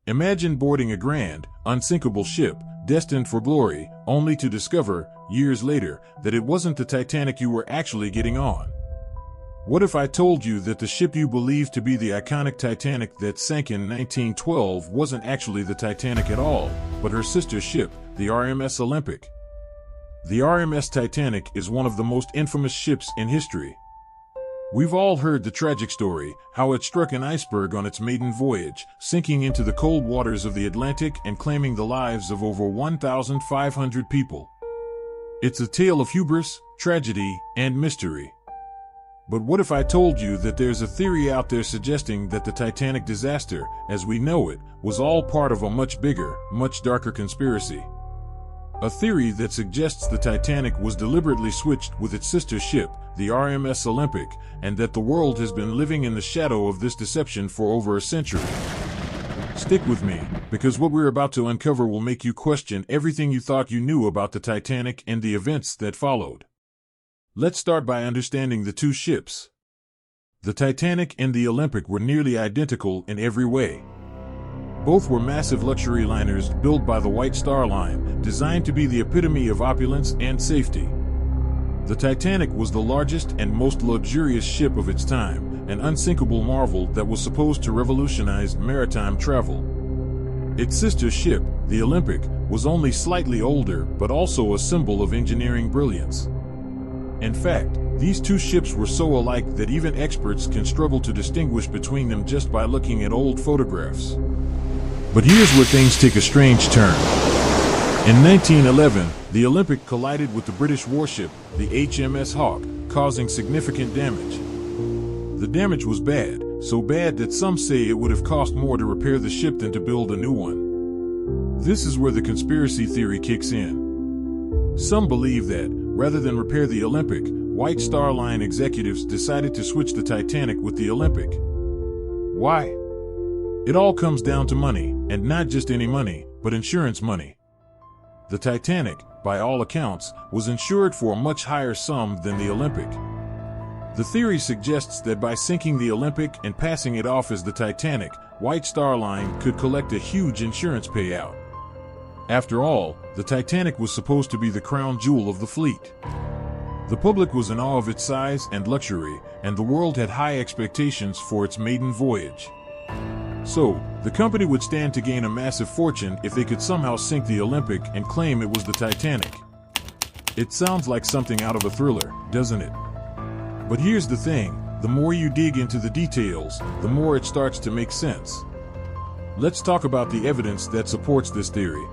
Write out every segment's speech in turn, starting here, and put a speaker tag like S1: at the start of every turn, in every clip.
S1: Imagine boarding a grand, unsinkable ship, destined for glory, only to discover, years later, that it wasn't the Titanic you were actually getting on. What if I told you that the ship you believed to be the iconic Titanic that sank in 1912 wasn't actually the Titanic at all, but her sister ship, the RMS Olympic? The RMS Titanic is one of the most infamous ships in history. We've all heard the tragic story, how it struck an iceberg on its maiden voyage, sinking into the cold waters of the Atlantic and claiming the lives of over 1,500 people. It's a tale of hubris, tragedy, and mystery. But what if I told you that there's a theory out there suggesting that the Titanic disaster, as we know it, was all part of a much bigger, much darker conspiracy? A theory that suggests the Titanic was deliberately switched with its sister ship, the RMS Olympic, and that the world has been living in the shadow of this deception for over a century. Stick with me, because what we're about to uncover will make you question everything you thought you knew about the Titanic and the events that followed. Let's start by understanding the two ships. The Titanic and the Olympic were nearly identical in every way. Both were massive luxury liners built by the White Star Line, designed to be the epitome of opulence and safety. The Titanic was the largest and most luxurious ship of its time, an unsinkable marvel that was supposed to revolutionize maritime travel. Its sister ship, the Olympic, was only slightly older but also a symbol of engineering brilliance. In fact, these two ships were so alike that even experts can struggle to distinguish between them just by looking at old photographs. But here's where things take a strange turn. In 1911, the Olympic collided with the British warship, the HMS Hawke, causing significant damage. The damage was bad, so bad that some say it would have cost more to repair the ship than to build a new one. This is where the conspiracy theory kicks in. Some believe that, rather than repair the Olympic, White Star Line executives decided to switch the Titanic with the Olympic. Why? It all comes down to money, and not just any money, but insurance money. The Titanic, by all accounts, was insured for a much higher sum than the Olympic. The theory suggests that by sinking the Olympic and passing it off as the Titanic, White Star Line could collect a huge insurance payout. After all, the Titanic was supposed to be the crown jewel of the fleet. The public was in awe of its size and luxury, and the world had high expectations for its maiden voyage. So, the company would stand to gain a massive fortune if they could somehow sink the Olympic and claim it was the Titanic. It sounds like something out of a thriller, doesn't it? But here's the thing, the more you dig into the details, the more it starts to make sense. Let's talk about the evidence that supports this theory.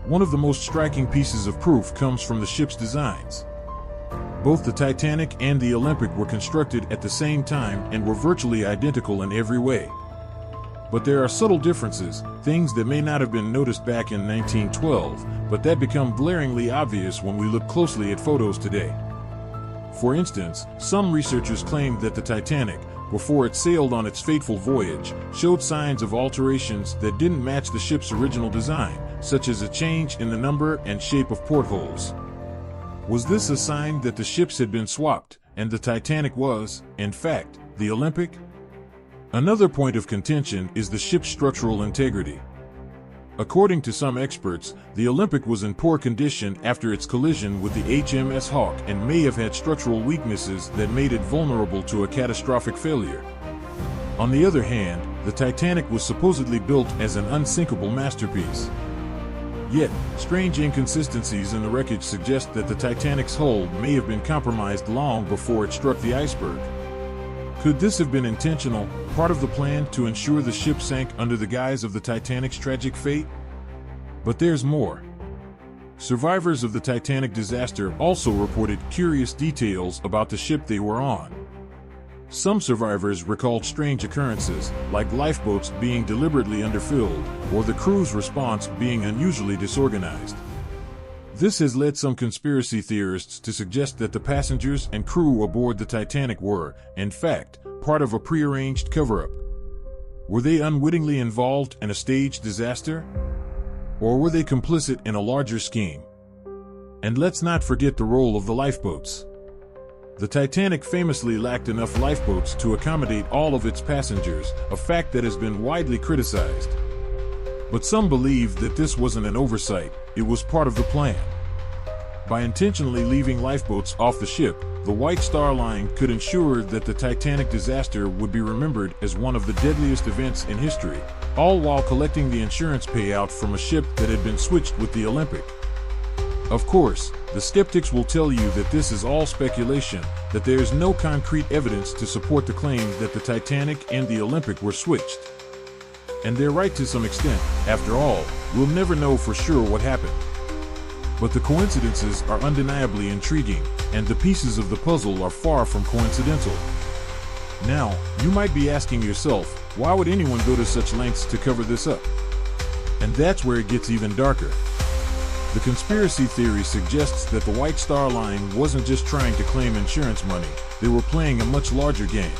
S1: One of the most striking pieces of proof comes from the ship's designs. Both the Titanic and the Olympic were constructed at the same time and were virtually identical in every way. But there are subtle differences, things that may not have been noticed back in 1912, but that become glaringly obvious when we look closely at photos today. For instance, some researchers claimed that the Titanic, before it sailed on its fateful voyage, showed signs of alterations that didn't match the ship's original design, such as a change in the number and shape of portholes. Was this a sign that the ships had been swapped, and the Titanic was, in fact, the Olympic? Another point of contention is the ship's structural integrity. According to some experts, the Olympic was in poor condition after its collision with the HMS Hawke and may have had structural weaknesses that made it vulnerable to a catastrophic failure. On the other hand, the Titanic was supposedly built as an unsinkable masterpiece. Yet, strange inconsistencies in the wreckage suggest that the Titanic's hull may have been compromised long before it struck the iceberg. Could this have been intentional, part of the plan to ensure the ship sank under the guise of the Titanic's tragic fate? But there's more. Survivors of the Titanic disaster also reported curious details about the ship they were on. Some survivors recalled strange occurrences, like lifeboats being deliberately underfilled, or the crew's response being unusually disorganized. This has led some conspiracy theorists to suggest that the passengers and crew aboard the Titanic were, in fact, part of a prearranged cover-up. Were they unwittingly involved in a staged disaster? Or were they complicit in a larger scheme? And let's not forget the role of the lifeboats. The Titanic famously lacked enough lifeboats to accommodate all of its passengers, a fact that has been widely criticized. But some believe that this wasn't an oversight, it was part of the plan. By intentionally leaving lifeboats off the ship, the White Star Line could ensure that the Titanic disaster would be remembered as one of the deadliest events in history, all while collecting the insurance payout from a ship that had been switched with the Olympic. Of course, the skeptics will tell you that this is all speculation, that there is no concrete evidence to support the claim that the Titanic and the Olympic were switched. And they're right to some extent. After all, we'll never know for sure what happened. But the coincidences are undeniably intriguing, and the pieces of the puzzle are far from coincidental. Now, you might be asking yourself, why would anyone go to such lengths to cover this up? And that's where it gets even darker. The conspiracy theory suggests that the White Star Line wasn't just trying to claim insurance money, they were playing a much larger game.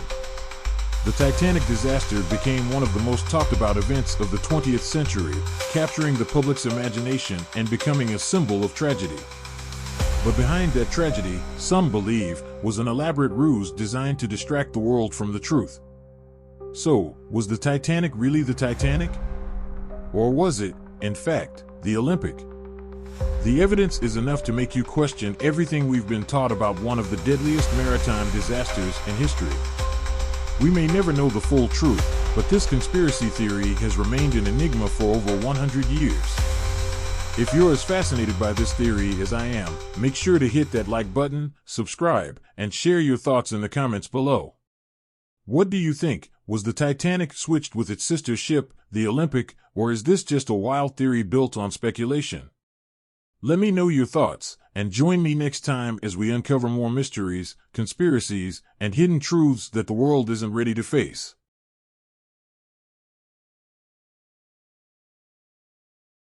S1: The Titanic disaster became one of the most talked about events of the 20th century, capturing the public's imagination and becoming a symbol of tragedy. But behind that tragedy, some believe, was an elaborate ruse designed to distract the world from the truth. So, was the Titanic really the Titanic? Or was it, in fact, the Olympic? The evidence is enough to make you question everything we've been taught about one of the deadliest maritime disasters in history. We may never know the full truth, but this conspiracy theory has remained an enigma for over 100 years. If you're as fascinated by this theory as I am, make sure to hit that like button, subscribe, and share your thoughts in the comments below. What do you think? Was the Titanic switched with its sister ship, the Olympic, or is this just a wild theory built on speculation? Let me know your thoughts, and join me next time as we uncover more mysteries, conspiracies, and hidden truths that the world isn't ready to face.